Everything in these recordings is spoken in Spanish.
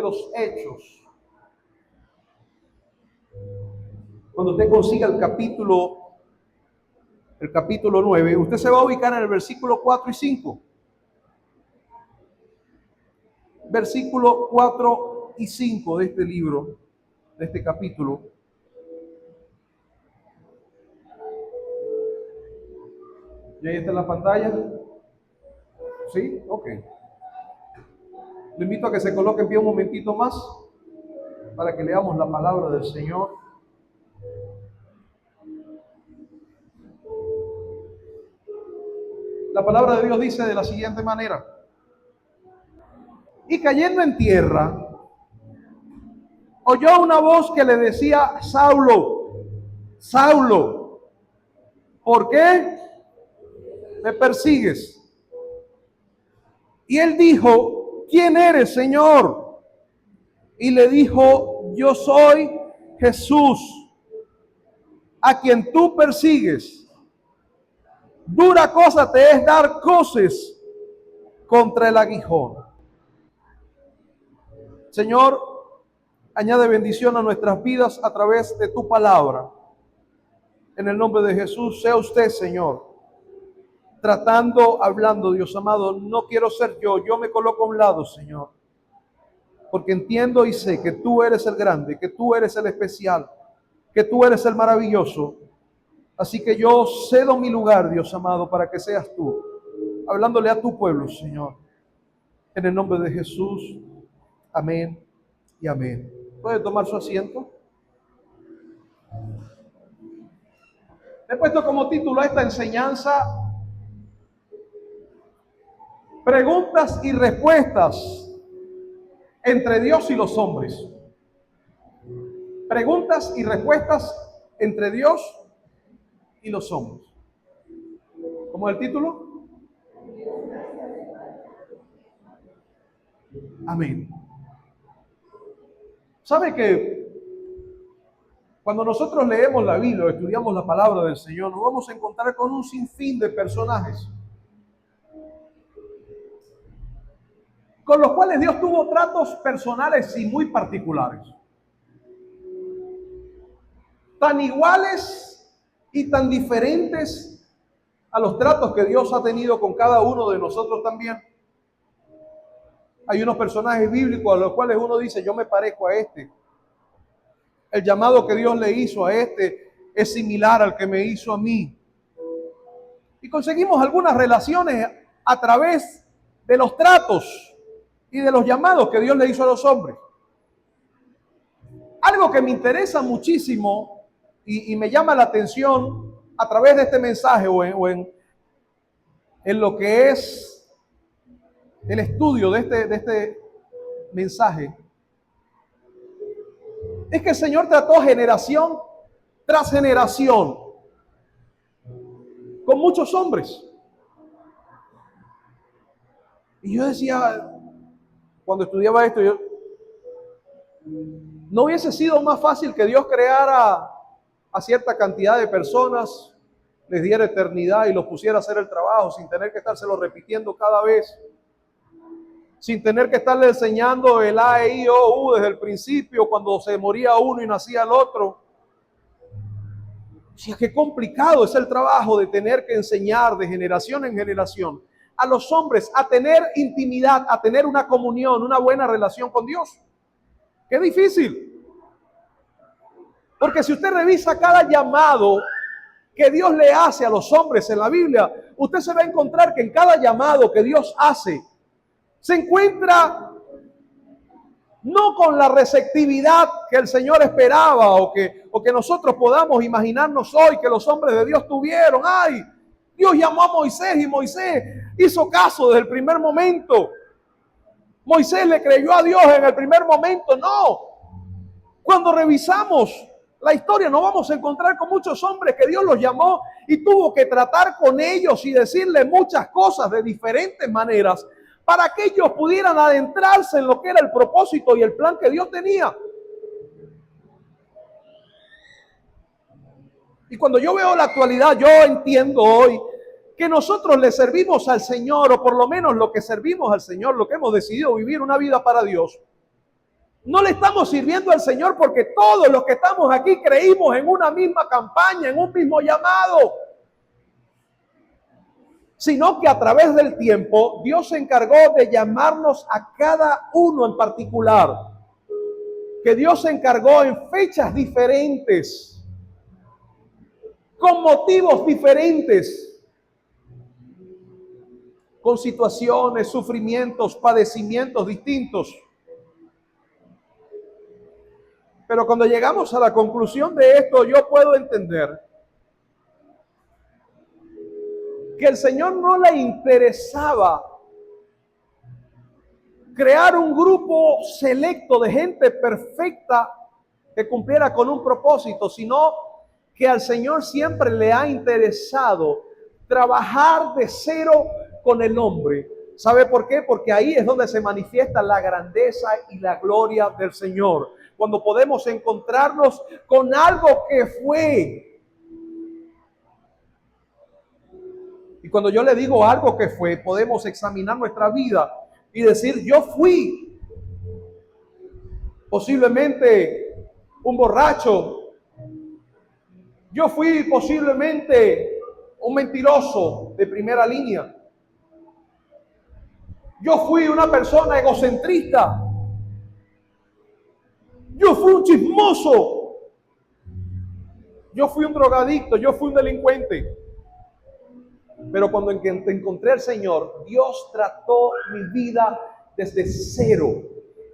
los Hechos. Cuando usted consiga el capítulo 9, usted se va a ubicar en el versículo 4 y 5. Versículo 4 y 5 de este libro, de este capítulo. ¿Y ahí está en la pantalla? ¿Sí? Ok. Le invito a que se coloque en pie un momentito más para que leamos la palabra del Señor. La palabra de Dios dice de la siguiente manera: y cayendo en tierra, oyó una voz que le decía: Saulo, Saulo, ¿por qué me persigues? Y él dijo: ¿quién eres, Señor? Y le dijo: yo soy Jesús, a quien tú persigues. Dura cosa te es dar coces contra el aguijón. Señor, añade bendición a nuestras vidas a través de tu palabra. En el nombre de Jesús, sea usted, Señor, hablando, Dios amado. No quiero ser yo me coloco a un lado, Señor, porque entiendo y sé que tú eres el grande, que tú eres el especial, que tú eres el maravilloso. Así que yo cedo mi lugar, Dios amado, para que seas tú, hablándole a tu pueblo, Señor. En el nombre de Jesús, amén y amén. ¿Puede tomar su asiento? He puesto como título a esta enseñanza: preguntas y respuestas entre Dios y los hombres. Preguntas y respuestas entre Dios y los hombres. ¿Cómo es el título? Amén. ¿Sabe que cuando nosotros leemos la Biblia o estudiamos la palabra del Señor, nos vamos a encontrar con un sinfín de personajes con los cuales Dios tuvo tratos personales y muy particulares, tan iguales y tan diferentes a los tratos que Dios ha tenido con cada uno de nosotros también? Hay unos personajes bíblicos a los cuales uno dice: yo me parezco a este. El llamado que Dios le hizo a este es similar al que me hizo a mí. Y conseguimos algunas relaciones a través de los tratos y de los llamados que Dios le hizo a los hombres. Algo que me interesa muchísimo y me llama la atención a través de este mensaje o en lo que es el estudio de este mensaje, es que el Señor trató generación tras generación con muchos hombres. Y yo decía, cuando estudiaba esto, ¿no hubiese sido más fácil que Dios creara a cierta cantidad de personas, les diera eternidad y los pusiera a hacer el trabajo sin tener que estárselo repitiendo cada vez? Sin tener que estarle enseñando el A, E, I, O, U desde el principio, cuando se moría uno y nacía el otro. Sí, qué complicado es el trabajo de tener que enseñar de generación en generación a los hombres a tener intimidad, a tener una comunión, una buena relación con Dios. Qué difícil. Porque si usted revisa cada llamado que Dios le hace a los hombres en la Biblia, usted se va a encontrar que en cada llamado que Dios hace, se encuentra no con la receptividad que el Señor esperaba o que nosotros podamos imaginarnos hoy que los hombres de Dios tuvieron. ¡Ay! Dios llamó a Moisés y Moisés hizo caso desde el primer momento. Moisés le creyó a Dios en el primer momento. No. Cuando revisamos la historia nos vamos a encontrar con muchos hombres que Dios los llamó y tuvo que tratar con ellos y decirles muchas cosas de diferentes maneras para que ellos pudieran adentrarse en lo que era el propósito y el plan que Dios tenía. Y cuando yo veo la actualidad, yo entiendo hoy que nosotros le servimos al Señor, o por lo menos lo que servimos al Señor, lo que hemos decidido vivir una vida para Dios, No le estamos sirviendo al Señor porque todos los que estamos aquí creímos en una misma campaña, en un mismo llamado. Sino que a través del tiempo Dios se encargó de llamarnos a cada uno en particular. Que Dios se encargó en fechas diferentes, con motivos diferentes, con situaciones, sufrimientos, padecimientos distintos. Pero cuando llegamos a la conclusión de esto, yo puedo entender que el Señor no le interesaba crear un grupo selecto de gente perfecta que cumpliera con un propósito, sino que al Señor siempre le ha interesado trabajar de cero con el hombre. ¿Sabe por qué? Porque ahí es donde se manifiesta la grandeza y la gloria del Señor. Cuando podemos encontrarnos con algo que fue. Y cuando yo le digo algo que fue, podemos examinar nuestra vida y decir, yo fui posiblemente un borracho, yo fui posiblemente un mentiroso de primera línea, yo fui una persona egocentrista, yo fui un chismoso, yo fui un drogadicto, yo fui un delincuente. Pero cuando encontré al Señor, Dios trató mi vida desde cero.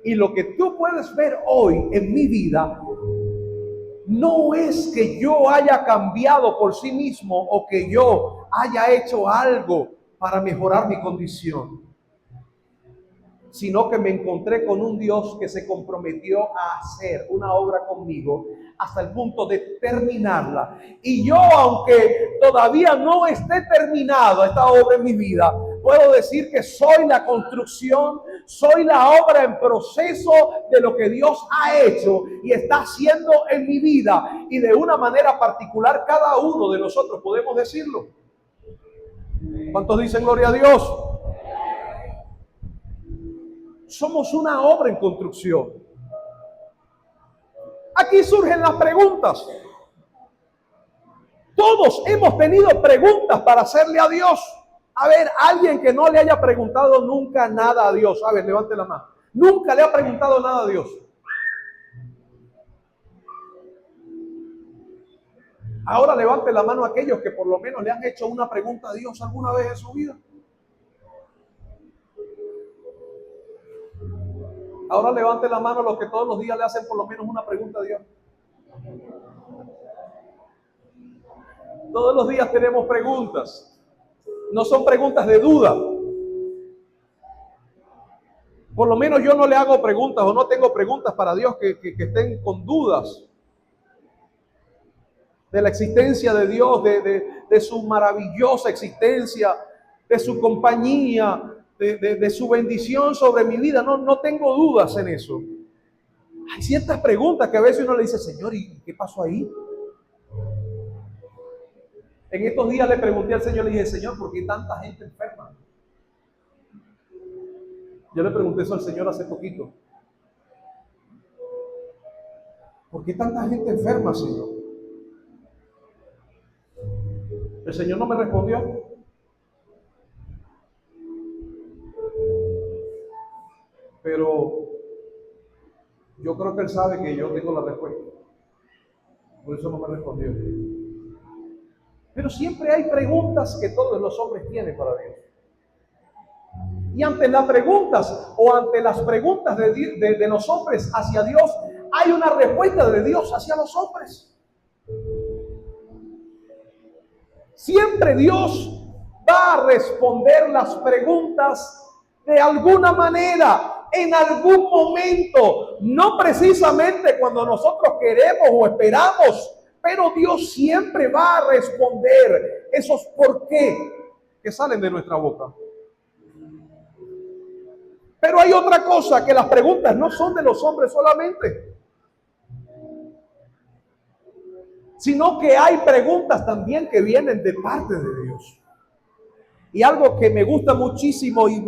Y lo que tú puedes ver hoy en mi vida no es que yo haya cambiado por sí mismo o que yo haya hecho algo para mejorar mi condición, sino que me encontré con un Dios que se comprometió a hacer una obra conmigo hasta el punto de terminarla. Y yo, aunque todavía no esté terminada esta obra en mi vida, puedo decir que soy la construcción, soy la obra en proceso de lo que Dios ha hecho y está haciendo en mi vida. Y de una manera particular, cada uno de nosotros podemos decirlo. ¿Cuántos dicen gloria a Dios? Somos una obra en construcción. Aquí surgen las preguntas. Todos hemos tenido preguntas para hacerle a Dios. A ver, alguien que no le haya preguntado nunca nada a Dios. A ver, levante la mano. Nunca le ha preguntado nada a Dios. Ahora levante la mano a aquellos que por lo menos le han hecho una pregunta a Dios alguna vez en su vida. Ahora levante la mano a los que todos los días le hacen por lo menos una pregunta a Dios. Todos los días tenemos preguntas. No son preguntas de duda. Por lo menos yo no le hago preguntas o no tengo preguntas para Dios que estén con dudas de la existencia de Dios, de su maravillosa existencia, de su compañía, de su bendición sobre mi vida. No tengo dudas en eso. Hay ciertas preguntas que a veces uno le dice, Señor, ¿y qué pasó ahí? En estos días le pregunté al Señor, le dije, Señor, ¿por qué tanta gente enferma? Yo le pregunté eso al Señor hace poquito. ¿Por qué tanta gente enferma, Señor? El Señor no me respondió. Pero yo creo que Él sabe que yo tengo la respuesta. Por eso no me respondió. Pero siempre hay preguntas que todos los hombres tienen para Dios. Y ante las preguntas o ante las preguntas de los hombres hacia Dios, hay una respuesta de Dios hacia los hombres. Siempre Dios va a responder las preguntas de alguna manera, en algún momento, no precisamente cuando nosotros queremos o esperamos, pero Dios siempre va a responder esos por qué que salen de nuestra boca. Pero hay otra cosa, que las preguntas no son de los hombres solamente, sino que hay preguntas también que vienen de parte de Dios. Y algo que me gusta muchísimo y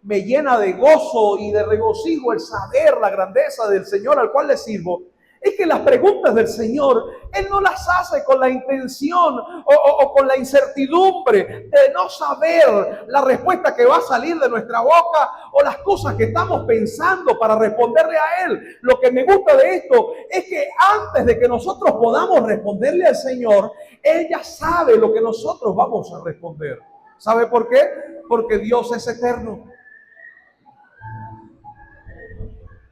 me llena de gozo y de regocijo el saber la grandeza del Señor al cual le sirvo, es que las preguntas del Señor, Él no las hace con la intención o con la incertidumbre de no saber la respuesta que va a salir de nuestra boca o las cosas que estamos pensando para responderle a Él. Lo que me gusta de esto es que antes de que nosotros podamos responderle al Señor, Él ya sabe lo que nosotros vamos a responder. ¿Sabe por qué? Porque Dios es eterno.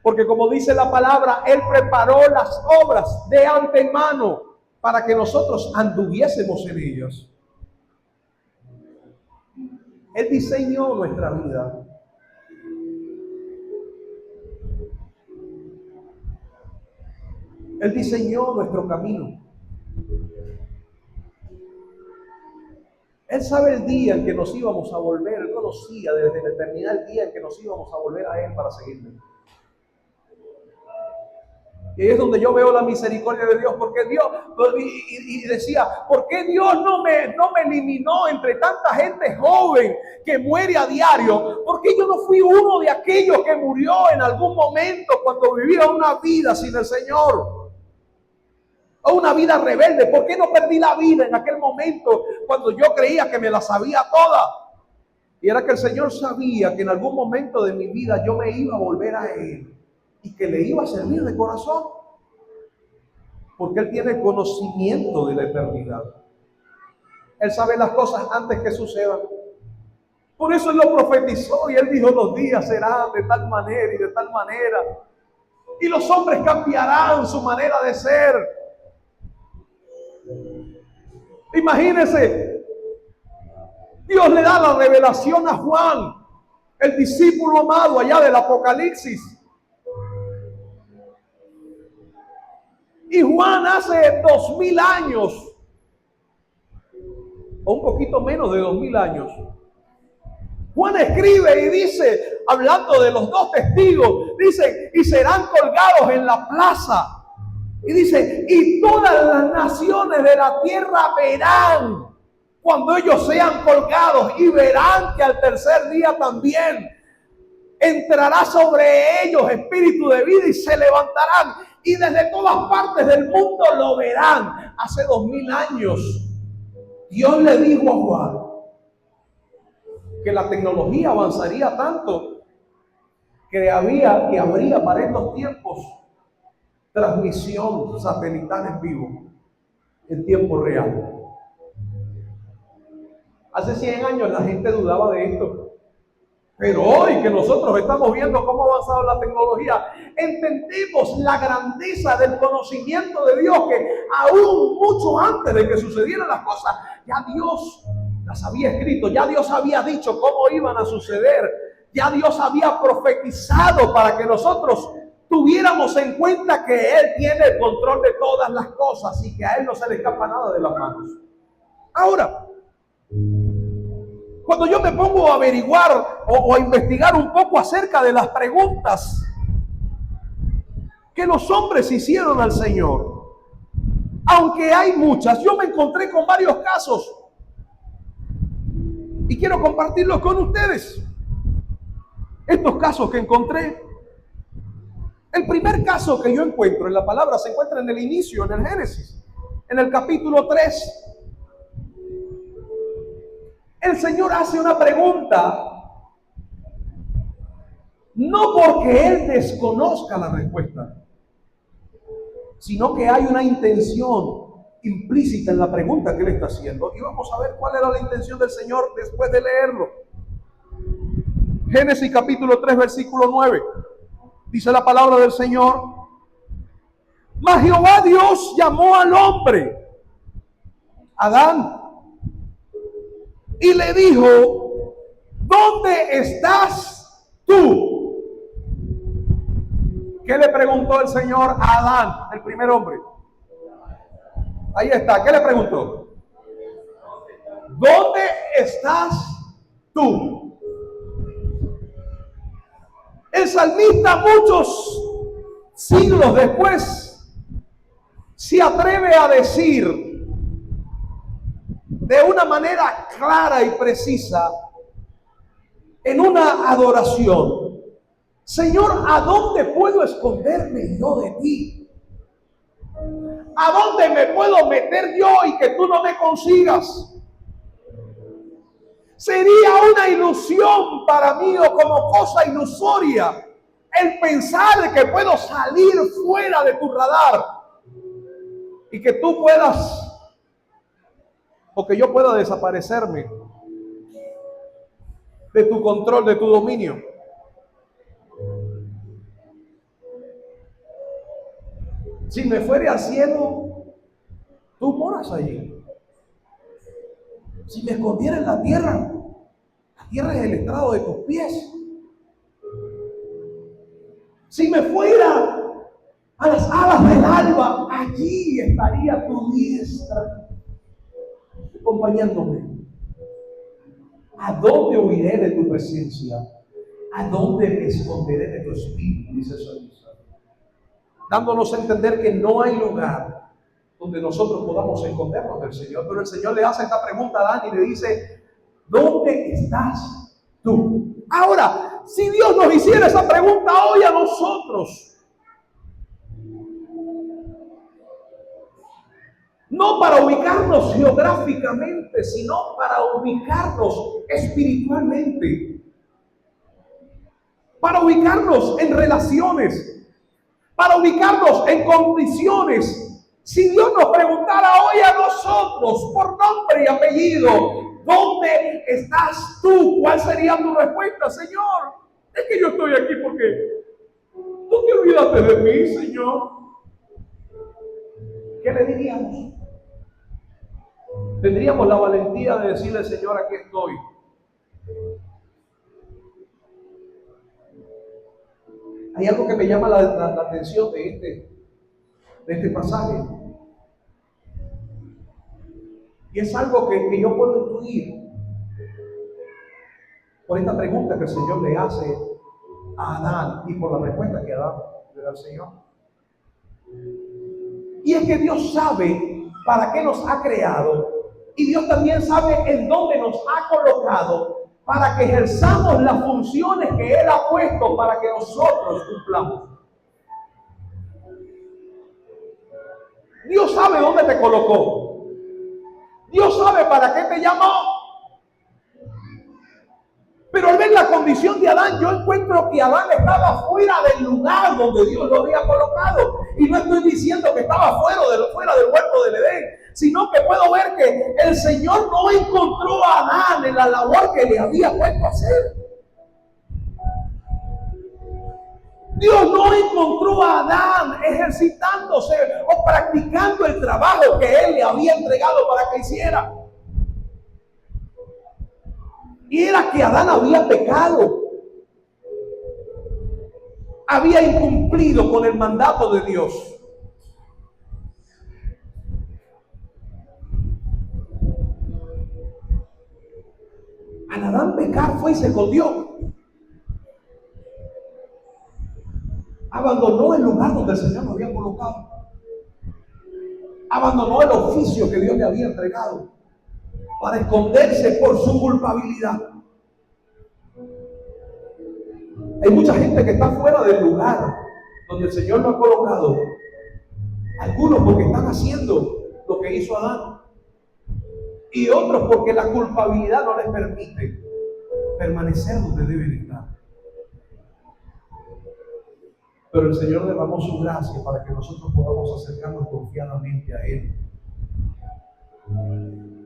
Porque como dice la palabra, Él preparó las obras de antemano para que nosotros anduviésemos en ellas. Él diseñó nuestra vida. Él diseñó nuestro camino. Él sabe el día en que nos íbamos a volver. Él conocía desde la eternidad el día en que nos íbamos a volver a Él para seguirle. Y ahí es donde yo veo la misericordia de Dios, porque Dios, y decía, ¿por qué Dios no me eliminó entre tanta gente joven que muere a diario? ¿Por qué yo no fui uno de aquellos que murió en algún momento cuando vivía una vida sin el Señor? O una vida rebelde. ¿Por qué no perdí la vida en aquel momento cuando yo creía que me la sabía toda? Y era que el Señor sabía que en algún momento de mi vida yo me iba a volver a Él y que le iba a servir de corazón, porque Él tiene conocimiento de la eternidad. Él sabe las cosas antes que sucedan. Por eso Él lo profetizó y Él dijo: los días serán de tal manera y de tal manera, y los hombres cambiarán su manera de ser. Imagínense, Dios le da la revelación a Juan, el discípulo amado allá del Apocalipsis. Y Juan hace 2000 años, o un poquito menos de 2000 años, Juan escribe y dice, hablando de los dos testigos, dice, y serán colgados en la plaza. Y dice, y todas las naciones de la tierra verán cuando ellos sean colgados, y verán que al tercer día también entrará sobre ellos espíritu de vida y se levantarán. Y desde todas partes del mundo lo verán. Hace 2000 años, Dios le dijo a Juan que la tecnología avanzaría tanto que habría para estos tiempos transmisión satelital en vivo, en tiempo real. Hace 100 años la gente dudaba de esto. Pero hoy que nosotros estamos viendo cómo ha avanzado la tecnología, entendemos la grandeza del conocimiento de Dios, que aún mucho antes de que sucedieran las cosas, ya Dios las había escrito, ya Dios había dicho cómo iban a suceder, ya Dios había profetizado para que nosotros tuviéramos en cuenta que Él tiene el control de todas las cosas y que a Él no se le escapa nada de las manos. Ahora, cuando yo me pongo a averiguar o a investigar un poco acerca de las preguntas que los hombres hicieron al Señor, aunque hay muchas, yo me encontré con varios casos y quiero compartirlos con ustedes. Estos casos que encontré, el primer caso que yo encuentro en la palabra se encuentra en el inicio, en el Génesis, en el capítulo 3. El Señor hace una pregunta, no porque Él desconozca la respuesta, sino que hay una intención implícita en la pregunta que Él está haciendo. Y vamos a ver cuál era la intención del Señor después de leerlo. Génesis capítulo 3, versículo 9. Dice la palabra del Señor: mas Jehová Dios llamó al hombre, Adán, y le dijo: ¿dónde estás tú? ¿Qué le preguntó el Señor a Adán, el primer hombre? Ahí está. ¿Qué le preguntó? ¿Dónde estás tú? El salmista, muchos siglos después, se atreve a decir de una manera clara y precisa: en una adoración. Señor, ¿a dónde puedo esconderme yo de ti? ¿A dónde me puedo meter yo y que tú no me consigas? Sería una ilusión para mí o como cosa ilusoria el pensar que puedo salir fuera de tu radar y que tú puedas o que yo pueda desaparecerme de tu control, de tu dominio. Si me fuere al cielo, tú moras allí. Si me escondiera en la tierra es el estrado de tus pies. Si me fuera a las alas del alba, allí estaría tu diestra acompañándome. ¿A dónde huiré de tu presencia? ¿A dónde me esconderé de tu espíritu? Dice el salmista, dándonos a entender que no hay lugar donde nosotros podamos escondernos del Señor. Pero el Señor le hace esta pregunta a Adán y le dice, ¿dónde estás tú? Ahora, si Dios nos hiciera esa pregunta hoy a nosotros, no para ubicarnos geográficamente, sino para ubicarnos espiritualmente, para ubicarnos en relaciones, para ubicarnos en condiciones. Si Dios nos preguntara hoy a nosotros por nombre y apellido, ¿dónde estás tú? ¿Cuál sería tu respuesta? Señor, es que yo estoy aquí porque tú te olvidaste de mí, Señor. ¿Qué le diríamos? Tendríamos la valentía de decirle, Señor, aquí estoy. Hay algo que me llama la atención de este pasaje. Y es algo que yo puedo intuir por esta pregunta que el Señor le hace a Adán y por la respuesta que Adán le da al Señor. Y es que Dios sabe para qué nos ha creado y Dios también sabe en dónde nos ha colocado para que ejerzamos las funciones que Él ha puesto para que nosotros cumplamos. Dios sabe dónde te colocó. Dios sabe para qué te llamó. Pero al ver la condición de Adán, yo encuentro que Adán estaba fuera del lugar donde Dios lo había colocado. Y no estoy diciendo que estaba fuera del huerto del Edén, sino que puedo ver que el Señor no encontró a Adán en la labor que le había puesto a hacer. Dios no encontró a Adán ejercitándose o practicando el trabajo que Él le había entregado para que hiciera. Y era que Adán había pecado. Había incumplido con el mandato de Dios. Al Adán pecar fue y se escondió. Abandonó el lugar donde el Señor lo había colocado. Abandonó el oficio que Dios le había entregado para esconderse por su culpabilidad. Hay mucha gente que está fuera del lugar donde el Señor lo ha colocado. Algunos porque están haciendo lo que hizo Adán. Y otros porque la culpabilidad no les permite permanecer donde deben estar. Pero el Señor derramó su gracia para que nosotros podamos acercarnos confiadamente a Él.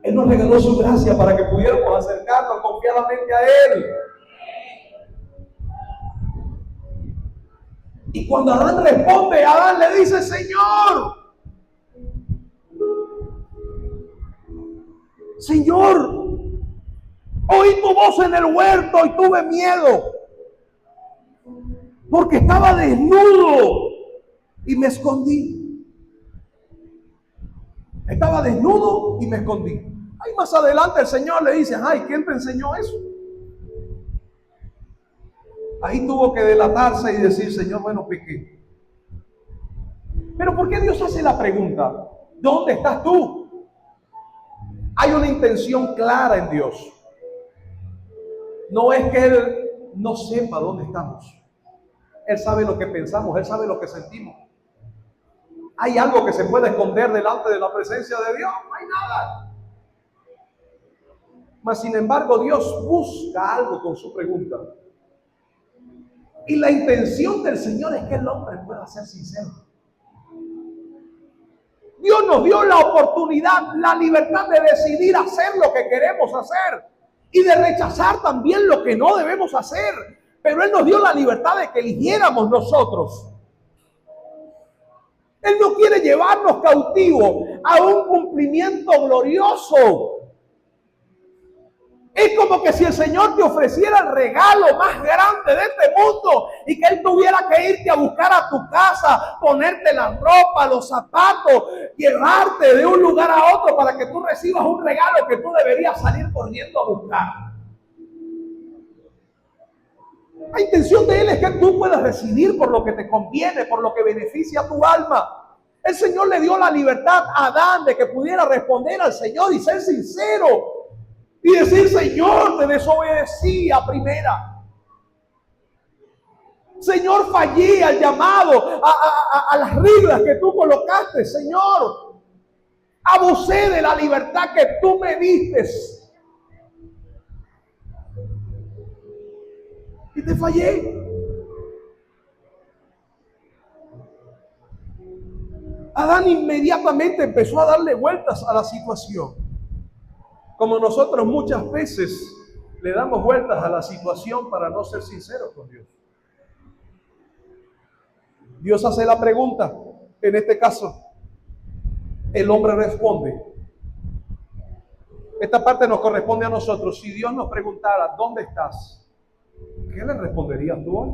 Él nos regaló su gracia para que pudiéramos acercarnos confiadamente a Él. Y cuando Adán responde, Adán le dice, Señor, oí tu voz en el huerto y tuve miedo, porque estaba desnudo y me escondí. Estaba desnudo y me escondí. Ahí más adelante el Señor le dice, ay, ¿quién te enseñó eso? Ahí tuvo que delatarse y decir, Señor, bueno, pequé. Pero ¿por qué Dios hace la pregunta? ¿Dónde estás tú? Hay una intención clara en Dios. No es que Él no sepa dónde estamos. Él sabe lo que pensamos, Él sabe lo que sentimos. ¿Hay algo que se puede esconder delante de la presencia de Dios? No hay nada. Mas sin embargo, Dios busca algo con su pregunta. Y la intención del Señor es que el hombre pueda ser sincero. Dios nos dio la oportunidad, la libertad de decidir hacer lo que queremos hacer y de rechazar también lo que no debemos hacer. Pero Él nos dio la libertad de que eligiéramos nosotros. Él no quiere llevarnos cautivos a un cumplimiento glorioso. Es como que si el Señor te ofreciera el regalo más grande de este mundo y que Él tuviera que irte a buscar a tu casa, ponerte la ropa, los zapatos, llevarte de un lugar a otro para que tú recibas un regalo que tú deberías salir corriendo a buscar. La intención de Él es que tú puedas decidir por lo que te conviene, por lo que beneficia a tu alma. El Señor le dio la libertad a Adán de que pudiera responder al Señor y ser sincero. Y decir, Señor, te desobedecí a primera. Señor, fallé al llamado, a las reglas que tú colocaste. Señor, abusé de la libertad que tú me diste. Y te fallé. Adán inmediatamente empezó a darle vueltas a la situación. Como nosotros muchas veces le damos vueltas a la situación para no ser sinceros con Dios. Dios hace la pregunta, en este caso, el hombre responde. Esta parte nos corresponde a nosotros. Si Dios nos preguntara, ¿dónde estás? ¿Qué le responderías tú hoy?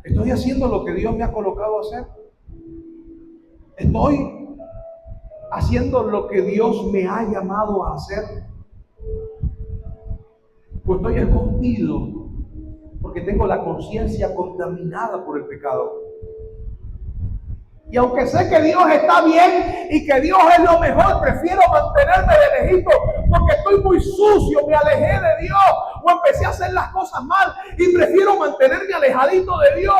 ¿Estoy haciendo lo que Dios me ha colocado a hacer? ¿Estoy haciendo lo que Dios me ha llamado a hacer? Pues estoy escondido porque tengo la conciencia contaminada por el pecado. Y aunque sé que Dios está bien y que Dios es lo mejor, prefiero mantenerme de lejito porque estoy muy sucio, me alejé de Dios o empecé a hacer las cosas mal y prefiero mantenerme alejadito de Dios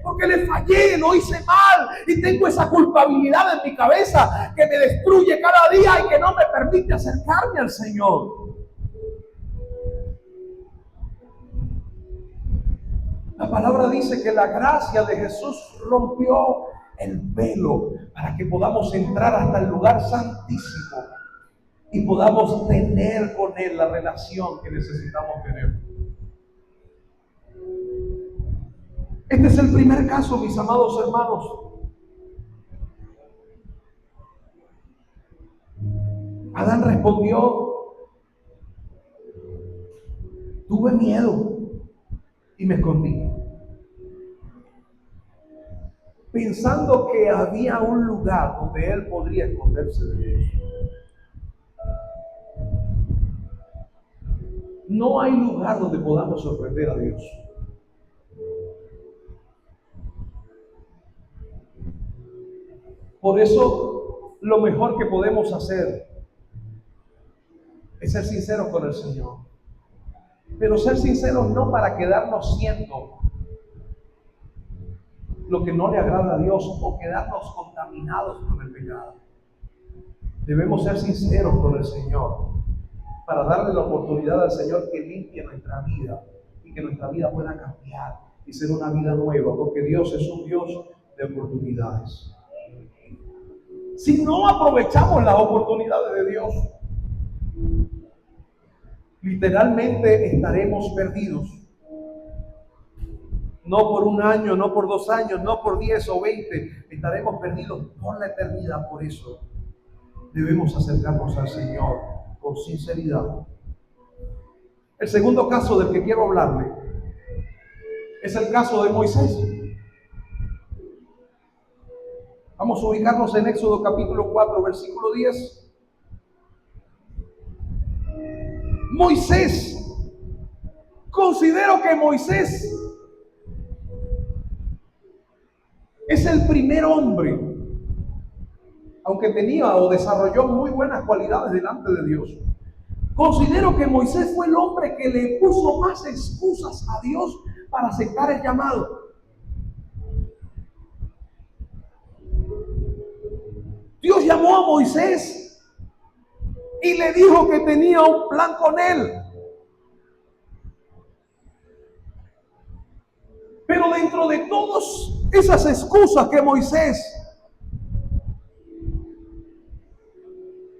porque le fallé, lo hice mal y tengo esa culpabilidad en mi cabeza que me destruye cada día y que no me permite acercarme al Señor. La palabra dice que la gracia de Jesús rompió el velo para que podamos entrar hasta el lugar santísimo y podamos tener con Él la relación que necesitamos tener. Este es el primer caso, mis amados hermanos. Adán respondió, tuve miedo y me escondí, pensando que había un lugar donde él podría esconderse de Dios. No hay lugar donde podamos sorprender a Dios. Por eso, lo mejor que podemos hacer es ser sinceros con el Señor. Pero ser sinceros no para quedarnos siendo lo que no le agrada a Dios o quedarnos contaminados con el pecado. Debemos ser sinceros con el Señor para darle la oportunidad al Señor que limpie nuestra vida y que nuestra vida pueda cambiar y ser una vida nueva, porque Dios es un Dios de oportunidades. Si no aprovechamos las oportunidades de Dios, literalmente estaremos perdidos. No por un año, no por 2 años, no por 10 o 20. Estaremos perdidos por la eternidad. Por eso debemos acercarnos al Señor con sinceridad. El segundo caso del que quiero hablarle es el caso de Moisés. Vamos a ubicarnos en Éxodo capítulo 4, versículo 10. Moisés. Considero que Moisés es el primer hombre, aunque tenía o desarrolló muy buenas cualidades delante de Dios, Considero que Moisés fue el hombre que le puso más excusas a Dios para aceptar el llamado. Dios llamó a Moisés y le dijo que tenía un plan con él. Pero dentro de todas esas excusas que Moisés,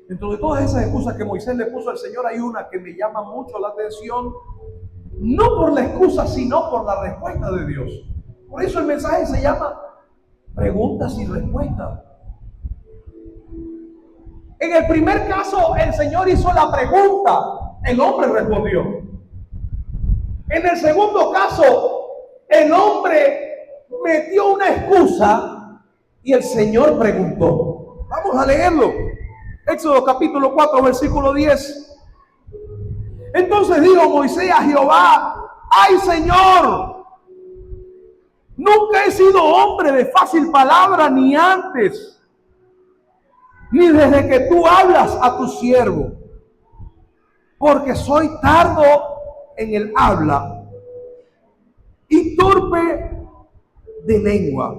le puso al Señor, hay una que me llama mucho la atención, no por la excusa, sino por la respuesta de Dios. Por eso el mensaje se llama preguntas y respuestas. En el primer caso, el Señor hizo la pregunta, el hombre respondió. En el segundo caso, el hombre metió una excusa y el Señor preguntó. Vamos a leerlo. Éxodo capítulo 4, versículo 10. Entonces dijo Moisés a Jehová: ¡ay, Señor! Nunca he sido hombre de fácil palabra, ni antes, ni desde que tú hablas a tu siervo, porque soy tardo en el habla y torpe de lengua.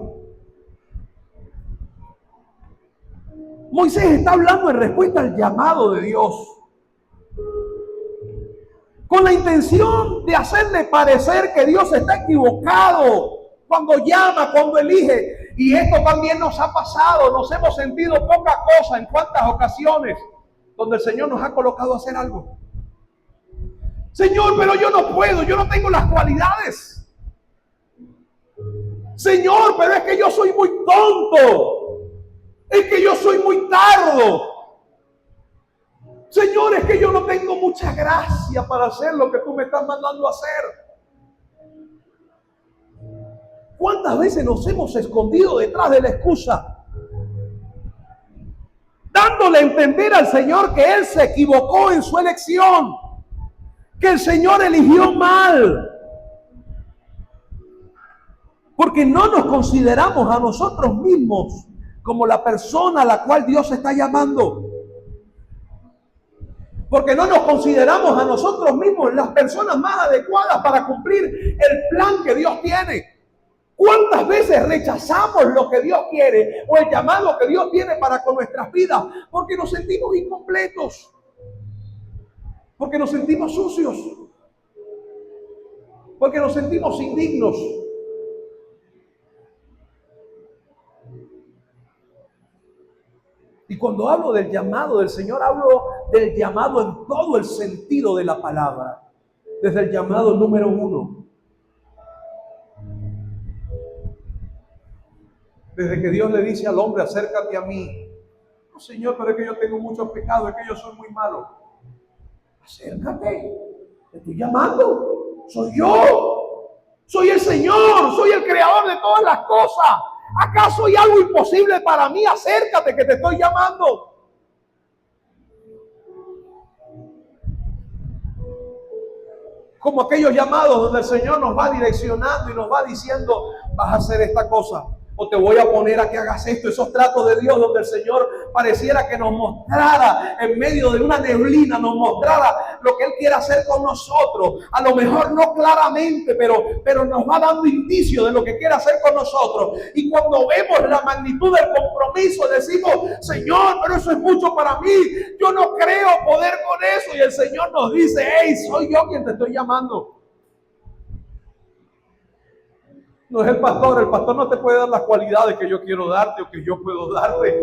Moisés está hablando en respuesta al llamado de Dios, con la intención de hacerle parecer que Dios está equivocado cuando llama, cuando elige. Y esto también nos ha pasado, nos hemos sentido poca cosa en cuantas ocasiones donde el Señor nos ha colocado a hacer algo. Señor, pero yo no puedo, yo no tengo las cualidades. Señor, pero es que yo soy muy tonto, es que yo soy muy tardo. Señor, es que yo no tengo mucha gracia para hacer lo que tú me estás mandando a hacer. ¿Cuántas veces nos hemos escondido detrás de la excusa? Dándole a entender al Señor que Él se equivocó en su elección, que el Señor eligió mal. Porque no nos consideramos a nosotros mismos como la persona a la cual Dios está llamando. Porque no nos consideramos a nosotros mismos las personas más adecuadas para cumplir el plan que Dios tiene. ¿Cuántas veces rechazamos lo que Dios quiere o el llamado que Dios tiene para con nuestras vidas? Porque nos sentimos incompletos, porque nos sentimos sucios, porque nos sentimos indignos. Y cuando hablo del llamado del Señor, hablo del llamado en todo el sentido de la palabra, desde el llamado número 1. Desde que Dios le dice al hombre: acércate a mí. No, Señor, pero es que yo tengo muchos pecados, es que yo soy muy malo. Acércate, te estoy llamando. Soy yo, soy el Señor, soy el creador de todas las cosas. ¿Acaso hay algo imposible para mí? Acércate, que te estoy llamando. Como aquellos llamados donde el Señor nos va direccionando y nos va diciendo: vas a hacer esta cosa, o te voy a poner a que hagas esto. Esos tratos de Dios donde el Señor pareciera que nos mostrara en medio de una neblina, nos mostrara lo que Él quiere hacer con nosotros. A lo mejor no claramente, pero nos va dando indicios de lo que quiere hacer con nosotros. Y cuando vemos la magnitud del compromiso, decimos: Señor, pero eso es mucho para mí, yo no creo poder con eso. Y el Señor nos dice: hey, soy yo quien te estoy llamando. No es el pastor no te puede dar las cualidades que yo quiero darte o que yo puedo darte.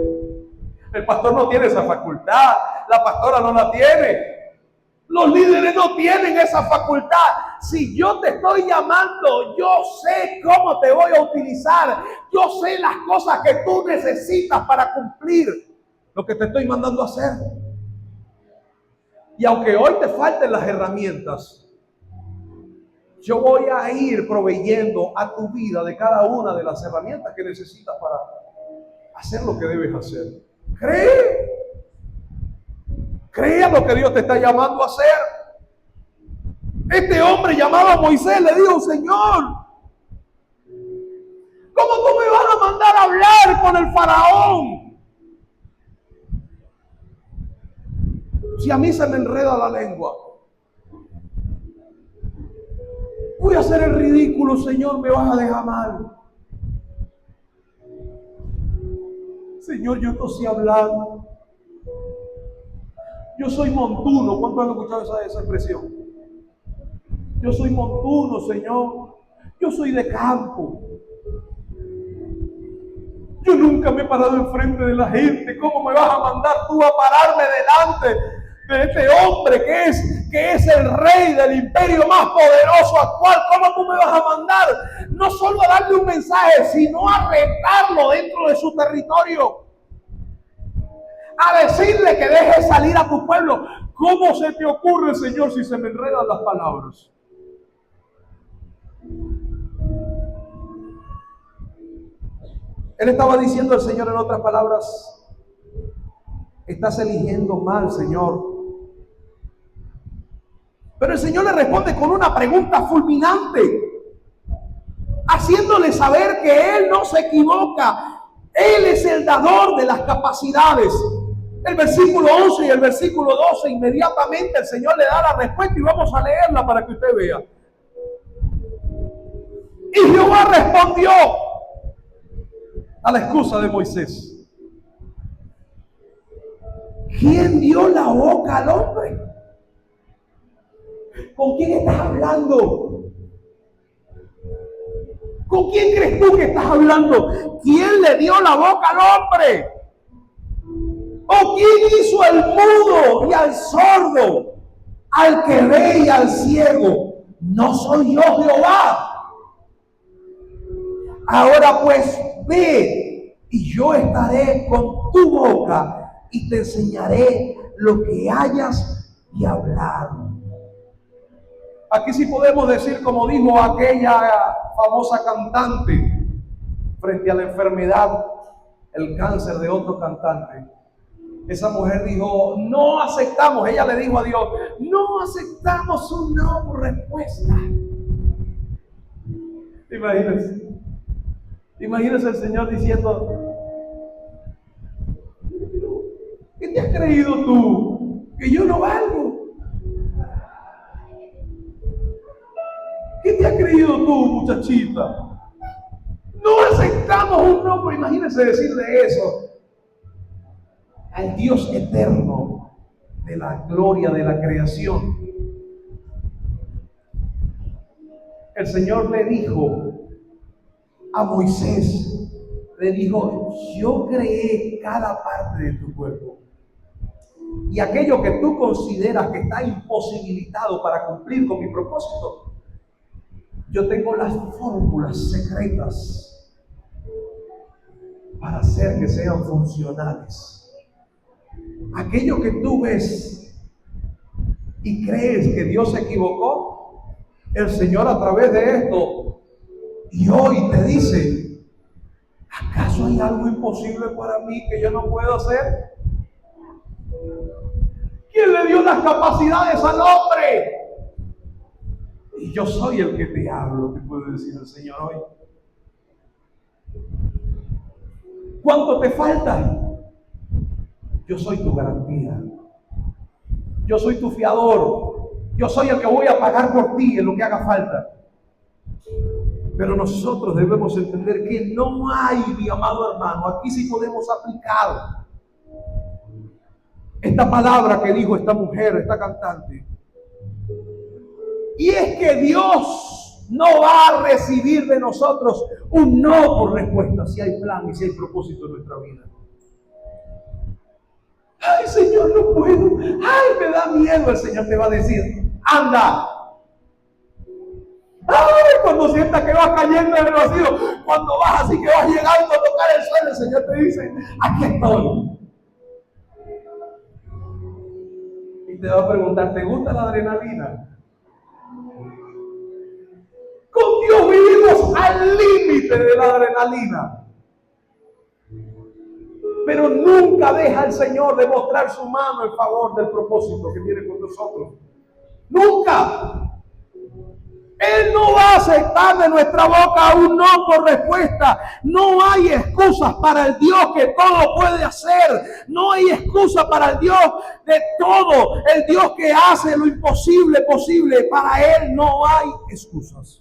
El pastor no tiene esa facultad, la pastora no la tiene, los líderes no tienen esa facultad. Si yo te estoy llamando, yo sé cómo te voy a utilizar, yo sé las cosas que tú necesitas para cumplir lo que te estoy mandando a hacer. Y aunque hoy te falten las herramientas, yo voy a ir proveyendo a tu vida de cada una de las herramientas que necesitas para hacer lo que debes hacer. Cree a lo que Dios te está llamando a hacer. Este hombre llamado a Moisés le dijo: Señor, ¿cómo tú me vas a mandar a hablar con el faraón? Si a mí se me enreda la lengua, voy a hacer el ridículo, Señor, me vas a dejar mal. Señor, yo no sé hablar. Yo soy montuno. ¿Cuántos han escuchado esa expresión? Yo soy montuno, Señor. Yo soy de campo. Yo nunca me he parado enfrente de la gente. ¿Cómo me vas a mandar tú a pararme delante de este hombre que es el rey del imperio más poderoso actual? ¿Cómo tú me vas a mandar? No solo a darle un mensaje, sino a retarlo dentro de su territorio. A decirle que deje salir a tu pueblo. ¿Cómo se te ocurre, Señor, si se me enredan las palabras? Él estaba diciendo al Señor en otras palabras: estás eligiendo mal, Señor. Pero el Señor le responde con una pregunta fulminante, haciéndole saber que Él no se equivoca. Él es el dador de las capacidades. El versículo 11 y el versículo 12, inmediatamente el Señor le da la respuesta y vamos a leerla para que usted vea. Y Jehová respondió a la excusa de Moisés: ¿quién dio la boca al hombre? ¿Con quién estás hablando? ¿Con quién crees tú que estás hablando? ¿Quién le dio la boca al hombre? ¿O quién hizo al mudo y al sordo, al que ve y al ciego? ¿No soy yo Jehová? Ahora pues ve, y yo estaré con tu boca y te enseñaré lo que hayas de hablar. Aquí sí podemos decir, como dijo aquella famosa cantante frente a la enfermedad, el cáncer de otro cantante. Esa mujer dijo: no aceptamos, ella le dijo a Dios, no aceptamos su no por respuesta. Imagínense el Señor diciendo: ¿qué te has creído tú? ¿Que yo no valgo? ¿Qué te has creído tú, muchachita? No aceptamos un no. Pero imagínense decirle eso al Dios eterno de la gloria de la creación. El Señor le dijo a Moisés, le dijo: yo creé cada parte de tu cuerpo, y aquello que tú consideras que está imposibilitado para cumplir con mi propósito, yo tengo las fórmulas secretas para hacer que sean funcionales. Aquello que tú ves y crees que Dios se equivocó, el Señor a través de esto y hoy te dice: ¿acaso hay algo imposible para mí que yo no puedo hacer? ¿Quién le dio las capacidades al hombre? Y yo soy el que te hablo, te puede decir el Señor hoy. ¿Cuánto te falta? Yo soy tu garantía. Yo soy tu fiador. Yo soy el que voy a pagar por ti en lo que haga falta. Pero nosotros debemos entender que no hay, mi amado hermano, aquí sí podemos aplicar esta palabra que dijo esta mujer, esta cantante. Y es que Dios no va a recibir de nosotros un no por respuesta si hay plan y si hay propósito en nuestra vida. Ay, Señor, no puedo. Ay, me da miedo. El Señor te va a decir: anda. Ay, cuando sientas que vas cayendo en el vacío, cuando vas así que vas llegando a tocar el suelo, el Señor te dice: aquí estoy. Y te va a preguntar: ¿te gusta la adrenalina? Con Dios vivimos al límite de la adrenalina. Pero nunca deja el Señor de mostrar su mano en favor del propósito que tiene con nosotros. Nunca. Él no va a aceptar de nuestra boca un no por respuesta. No hay excusas para el Dios que todo puede hacer. No hay excusa para el Dios de todo. El Dios que hace lo imposible posible. Para Él no hay excusas.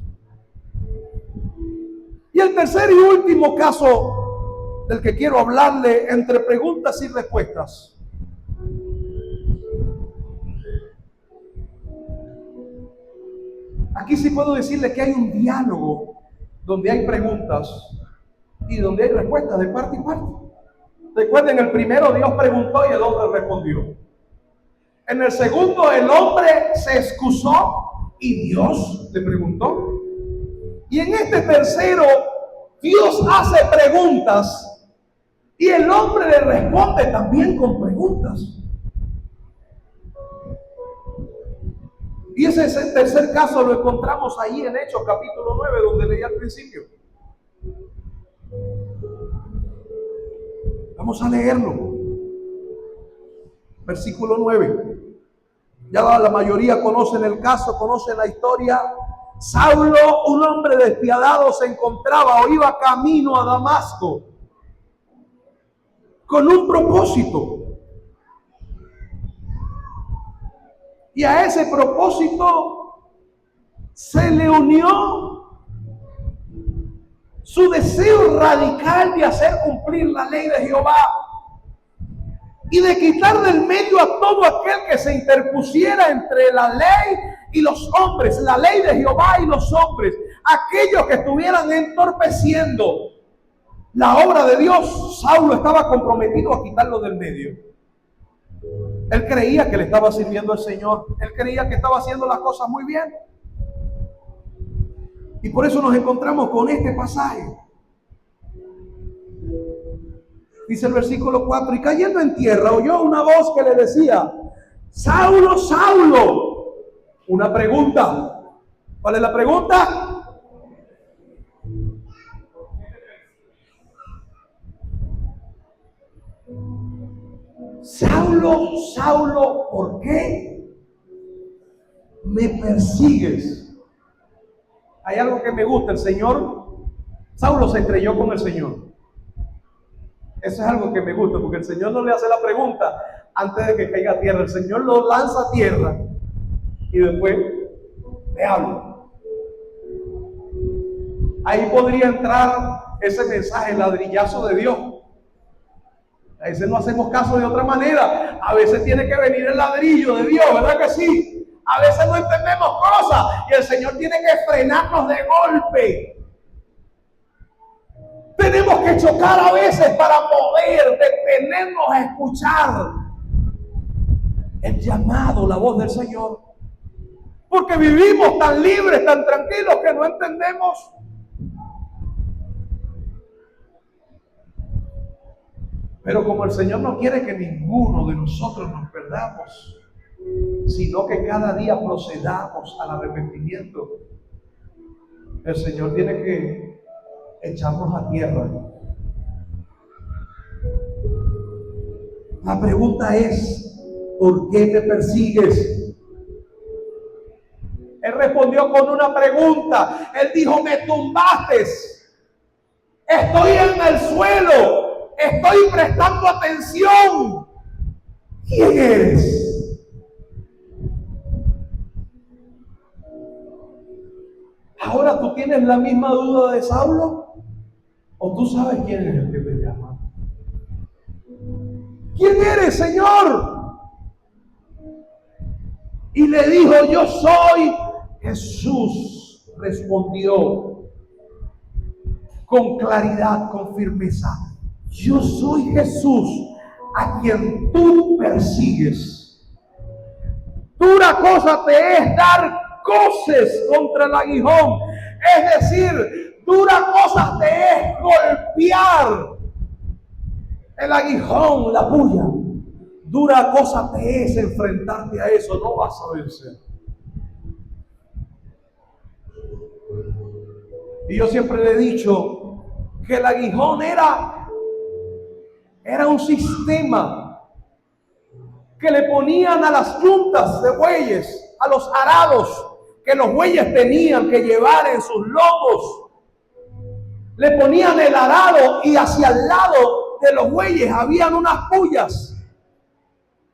Y el tercer y último caso del que quiero hablarle entre preguntas y respuestas. Aquí sí puedo decirle que hay un diálogo donde hay preguntas y donde hay respuestas de parte y parte. Recuerden, el primero Dios preguntó y el hombre respondió. En el segundo el hombre se excusó y Dios le preguntó. Y en este tercero Dios hace preguntas y el hombre le responde también con preguntas. Y ese es el tercer caso, lo encontramos ahí en Hechos capítulo 9, donde leí al principio. Vamos a leerlo. Versículo 9. Ya la mayoría conocen el caso, conocen la historia. Saulo, un hombre despiadado, se encontraba o iba camino a Damasco con un propósito. Y a ese propósito se le unió su deseo radical de hacer cumplir la ley de Jehová y de quitar del medio a todo aquel que se interpusiera entre la ley y los hombres, la ley de Jehová y los hombres, aquellos que estuvieran entorpeciendo la obra de Dios. Saulo estaba comprometido a quitarlo del medio. Él creía que le estaba sirviendo al Señor. Él creía que estaba haciendo las cosas muy bien. Y por eso nos encontramos con este pasaje. Dice el versículo 4, y cayendo en tierra oyó una voz que le decía, Saulo, Saulo. Una pregunta. ¿Cuál es la pregunta? Saulo, Saulo, ¿por qué me persigues? Hay algo que me gusta, el Señor, Saulo se estrelló con el Señor. Eso es algo que me gusta, porque el Señor no le hace la pregunta antes de que caiga a tierra. El Señor lo lanza a tierra y después le habla. Ahí podría entrar ese mensaje, el ladrillazo de Dios. A veces no hacemos caso de otra manera. A veces tiene que venir el ladrillo de Dios, ¿verdad que sí? A veces no entendemos cosas y el Señor tiene que frenarnos de golpe. Tenemos que chocar a veces para poder detenernos a escuchar el llamado, la voz del Señor. Porque vivimos tan libres, tan tranquilos que no entendemos. Pero como el Señor no quiere que ninguno de nosotros nos perdamos, sino que cada día procedamos al arrepentimiento, el Señor tiene que echarnos a tierra. La pregunta es, ¿por qué me persigues? Él respondió con una pregunta. Él dijo, me tumbaste. Estoy en el suelo. Estoy prestando atención. ¿Quién eres? Ahora tú tienes la misma duda de Saulo. ¿O tú sabes quién es el que te llama? ¿Quién eres, Señor? Y le dijo, yo soy Jesús. Respondió con claridad, con firmeza. Yo soy Jesús a quien tú persigues. Dura cosa te es dar coces contra el aguijón. Es decir, dura cosa te es golpear el aguijón, la puya. Dura cosa te es enfrentarte a eso. No vas a vencer. Y yo siempre le he dicho que el aguijón era un sistema que le ponían a las yuntas de bueyes, a los arados, que los bueyes tenían que llevar en sus lomos. Le ponían el arado y hacia el lado de los bueyes habían unas pullas.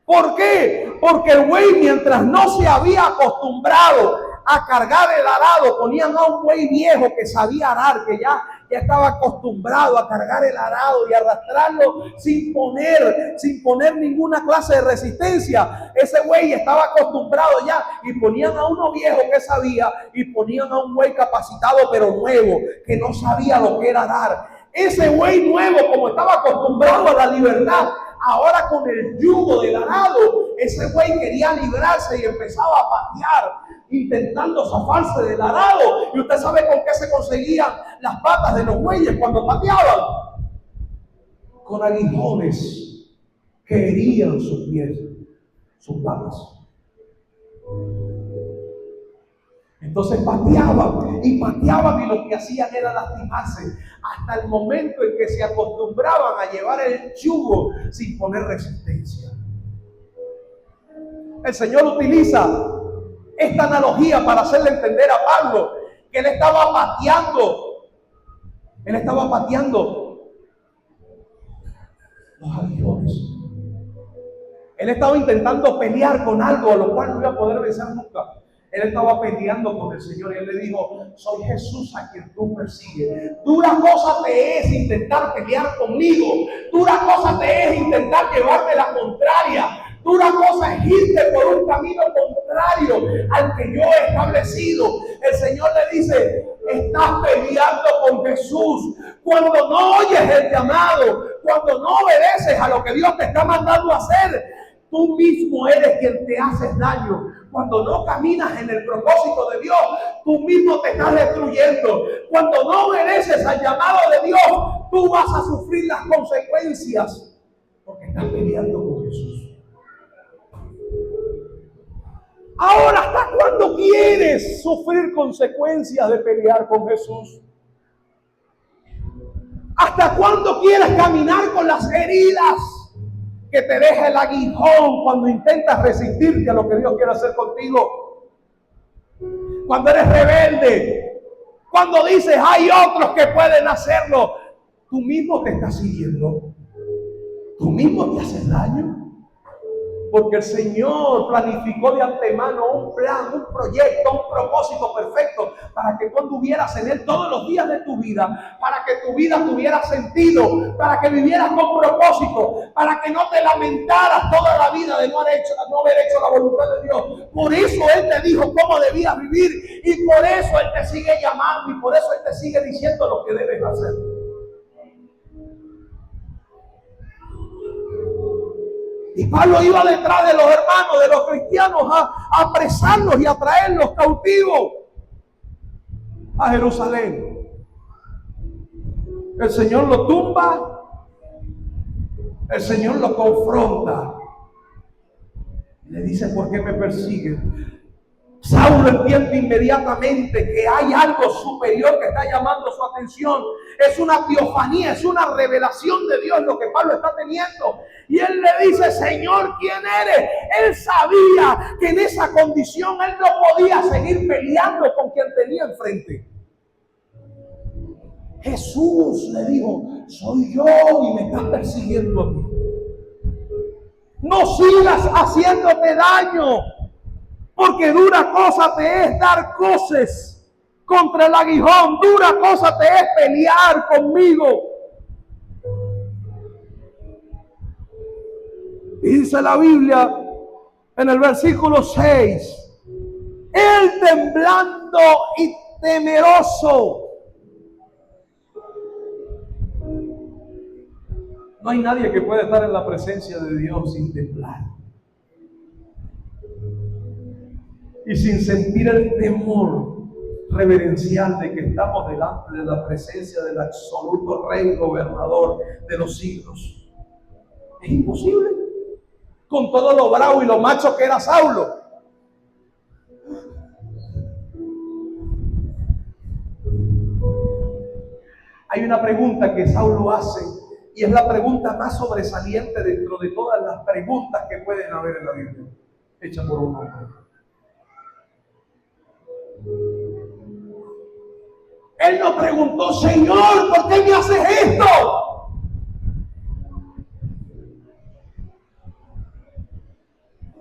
¿Por qué? Porque el buey, mientras no se había acostumbrado a cargar el arado, ponían a un buey viejo que sabía arar, que ya estaba acostumbrado a cargar el arado y arrastrarlo sin poner ninguna clase de resistencia. Ese buey estaba acostumbrado ya, y ponían a uno viejo que sabía, y ponían a un buey capacitado pero nuevo, que no sabía lo que era arar. Ese buey nuevo, como estaba acostumbrado a la libertad, ahora con el yugo del arado, ese buey quería librarse y empezaba a patear, intentando zafarse del arado. Y usted sabe con qué se conseguían las patas de los bueyes cuando pateaban: con aguijones que herían sus pies, sus patas. Entonces pateaban y lo que hacían era lastimarse, hasta el momento en que se acostumbraban a llevar el yugo sin poner resistencia. El Señor utiliza esta analogía para hacerle entender a Pablo que él estaba pateando los aguijones. Él estaba intentando pelear con algo a lo cual no iba a poder vencer nunca. Él estaba peleando con el Señor y él le dijo: soy Jesús a quien tú persigues. Dura cosa te es intentar pelear conmigo. Dura cosa te es intentar llevarme la contraria. Dura cosa es irte por un camino contrario al que yo he establecido. El Señor le dice: estás peleando con Jesús. Cuando no oyes el llamado, cuando no obedeces a lo que Dios te está mandando a hacer, tú mismo eres quien te haces daño. Cuando no caminas en el propósito de Dios, tú mismo te estás destruyendo. Cuando no obedeces al llamado de Dios, tú vas a sufrir las consecuencias, porque estás peleando con Jesús. Ahora, ¿hasta cuándo quieres sufrir consecuencias de pelear con Jesús? ¿Hasta cuándo quieres caminar con las heridas que te deja el aguijón cuando intentas resistirte a lo que Dios quiere hacer contigo? Cuando eres rebelde, cuando dices hay otros que pueden hacerlo, tú mismo te estás siguiendo, tú mismo te haces daño. Porque el Señor planificó de antemano un plan, un proyecto, un propósito perfecto para que tú anduvieras en Él todos los días de tu vida, para que tu vida tuviera sentido, para que vivieras con propósito, para que no te lamentaras toda la vida de no haber hecho la voluntad de Dios. Por eso Él te dijo cómo debías vivir, y por eso Él te sigue llamando, y por eso Él te sigue diciendo lo que debes hacer. Y Pablo iba detrás de los hermanos, de los cristianos, a apresarlos y a traerlos cautivos a Jerusalén. El Señor lo tumba, el Señor lo confronta. Le dice: ¿por qué me persiguen? Saulo entiende inmediatamente que hay algo superior que está llamando su atención. Es una teofanía, es una revelación de Dios lo que Pablo está teniendo. Y él le dice: Señor, ¿quién eres? Él sabía que en esa condición él no podía seguir peleando con quien tenía enfrente. Jesús le dijo: soy yo y me estás persiguiendo a mí. No sigas haciéndote daño, porque dura cosa te es dar coces contra el aguijón. Dura cosa te es pelear conmigo. Y dice la Biblia en el versículo 6: él temblando y temeroso. No hay nadie que pueda estar en la presencia de Dios sin temblar y sin sentir el temor reverencial de que estamos delante de la presencia del absoluto Rey Gobernador de los siglos. Es imposible, con todo lo bravo y lo macho que era Saulo. Hay una pregunta que Saulo hace, y es la pregunta más sobresaliente dentro de todas las preguntas que pueden haber en la Biblia, hecha por un hombre. Él no preguntó, Señor, ¿por qué me haces esto?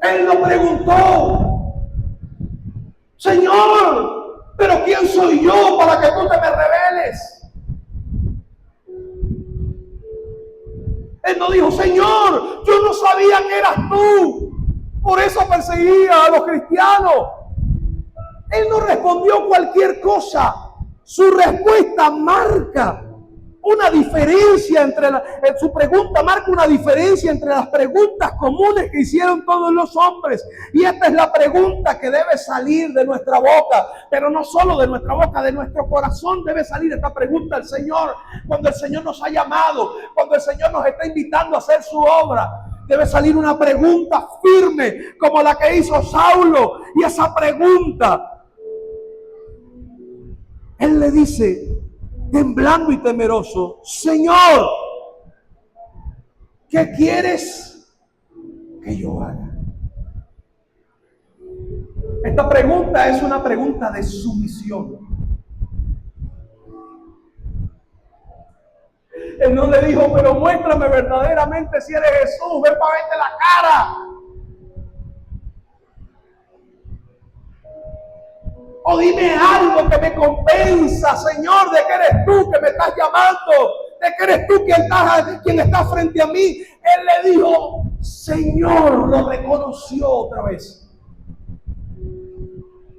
Él no preguntó, Señor, ¿pero quién soy yo para que tú te me reveles? Él no dijo, Señor, yo no sabía que eras tú, por eso perseguía a los cristianos. Él no respondió cualquier cosa. Su respuesta marca una diferencia su pregunta marca una diferencia entre las preguntas comunes que hicieron todos los hombres. Y esta es la pregunta que debe salir de nuestra boca, pero no solo de nuestra boca, de nuestro corazón debe salir esta pregunta al Señor. Cuando el Señor nos ha llamado, cuando el Señor nos está invitando a hacer su obra, debe salir una pregunta firme como la que hizo Saulo. Y esa pregunta, él le dice, temblando y temeroso, Señor, ¿qué quieres que yo haga? Esta pregunta es una pregunta de sumisión. Él no le dijo, pero muéstrame verdaderamente si eres Jesús, ven para verte la cara. O dime algo que me compensa, Señor, de que eres tú que me estás llamando, de que eres tú quien está frente a mí. Él le dijo, Señor, lo reconoció otra vez.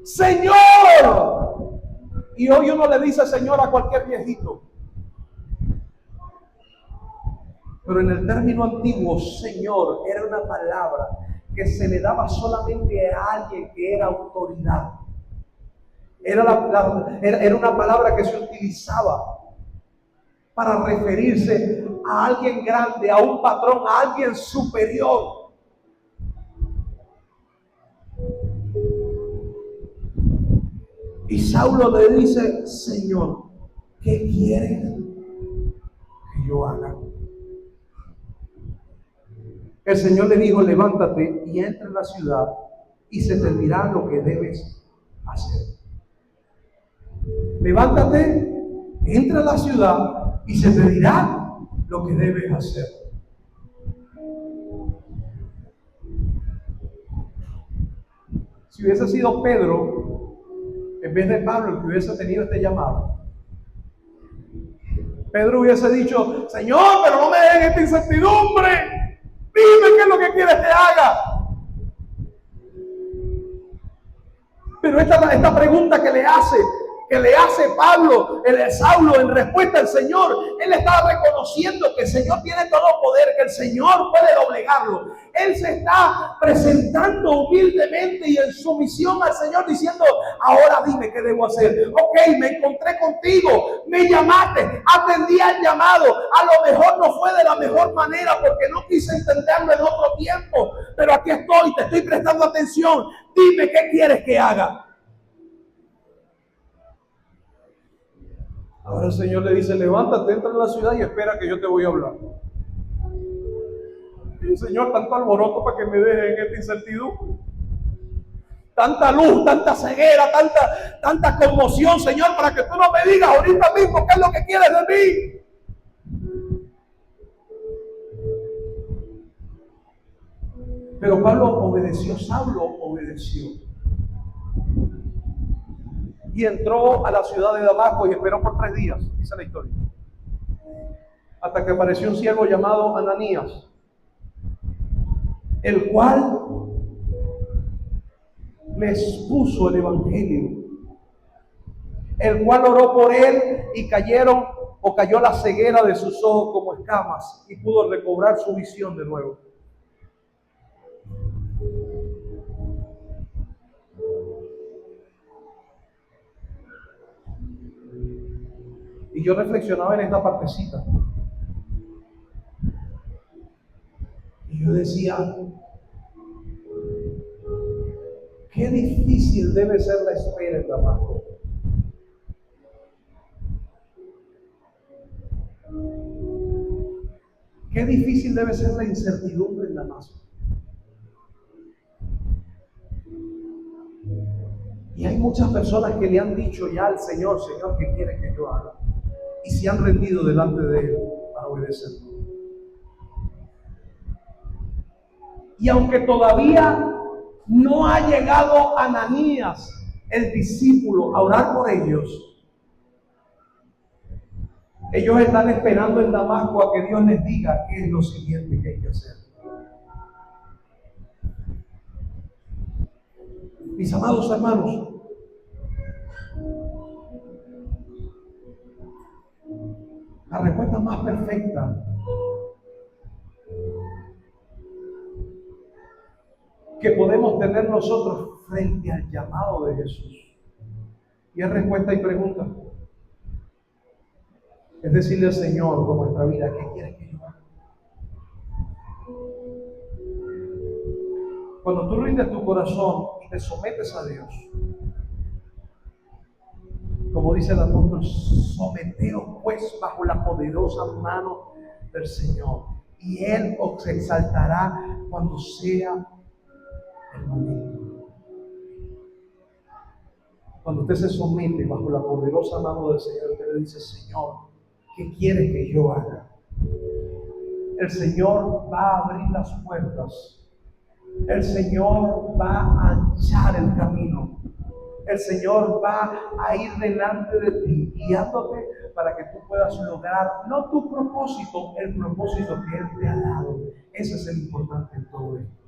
Señor. Y hoy uno le dice Señor a cualquier viejito. Pero en el término antiguo, Señor era una palabra que se le daba solamente a alguien que era autoridad. Era una palabra que se utilizaba para referirse a alguien grande, a un patrón, a alguien superior. Y Saulo le dice, Señor, ¿qué quieres que yo haga? El Señor le dijo, levántate y entra en la ciudad y se te dirá lo que debes hacer. Levántate, entra a la ciudad y se te dirá lo que debes hacer. Si hubiese sido Pedro, en vez de Pablo, el que hubiese tenido este llamado, Pedro hubiese dicho, Señor, pero no me dejen esta incertidumbre. Dime qué es lo que quieres que haga. Pero esta pregunta que le hace Saulo en respuesta al Señor, él está reconociendo que el Señor tiene todo poder, que el Señor puede doblegarlo. Él se está presentando humildemente y en sumisión al Señor diciendo, ahora dime qué debo hacer. Ok, me encontré contigo, me llamaste, atendí al llamado. A lo mejor no fue de la mejor manera porque no quise entenderlo en otro tiempo, pero aquí estoy, te estoy prestando atención. Dime qué quieres que haga. Ahora el Señor le dice, levántate, entra en la ciudad y espera que yo te voy a hablar. Y el Señor, tanto alboroto para que me deje en esta incertidumbre. Tanta luz, tanta ceguera, tanta conmoción, Señor, para que tú no me digas ahorita mismo qué es lo que quieres de mí. Pero Pablo obedeció, Saulo obedeció. Y entró a la ciudad de Damasco y esperó por 3 días, dice la historia. Hasta que apareció un siervo llamado Ananías, el cual les puso el evangelio, el cual oró por él y cayó la ceguera de sus ojos como escamas y pudo recobrar su visión de nuevo. Y yo reflexionaba en esta partecita. Y yo decía, qué difícil debe ser la espera en Damasco. Qué difícil debe ser la incertidumbre en Damasco. Y hay Hay muchas personas que le han dicho ya al Señor, Señor, ¿qué quiere que yo haga? Y se han rendido delante de Él para obedecerlo. Y aunque todavía no ha llegado Ananías, el discípulo, a orar por ellos, ellos están esperando en Damasco a que Dios les diga qué es lo siguiente que hay que hacer. Mis amados hermanos, la respuesta más perfecta que podemos tener nosotros frente al llamado de Jesús, y es respuesta y pregunta, es decirle al Señor con nuestra vida, ¿qué quieres que yo haga? Cuando tú rindes tu corazón y te sometes a Dios, como dice el apóstol, someteos pues bajo la poderosa mano del Señor, y Él os exaltará cuando sea el momento. Cuando usted se somete bajo la poderosa mano del Señor, usted le dice, Señor, ¿qué quieres que yo haga? El Señor va a abrir las puertas. El Señor va a anchar el camino. El Señor va a ir delante de ti, guiándote para que tú puedas lograr, no tu propósito, el propósito que Él te ha dado. Ese es el importante en todo esto.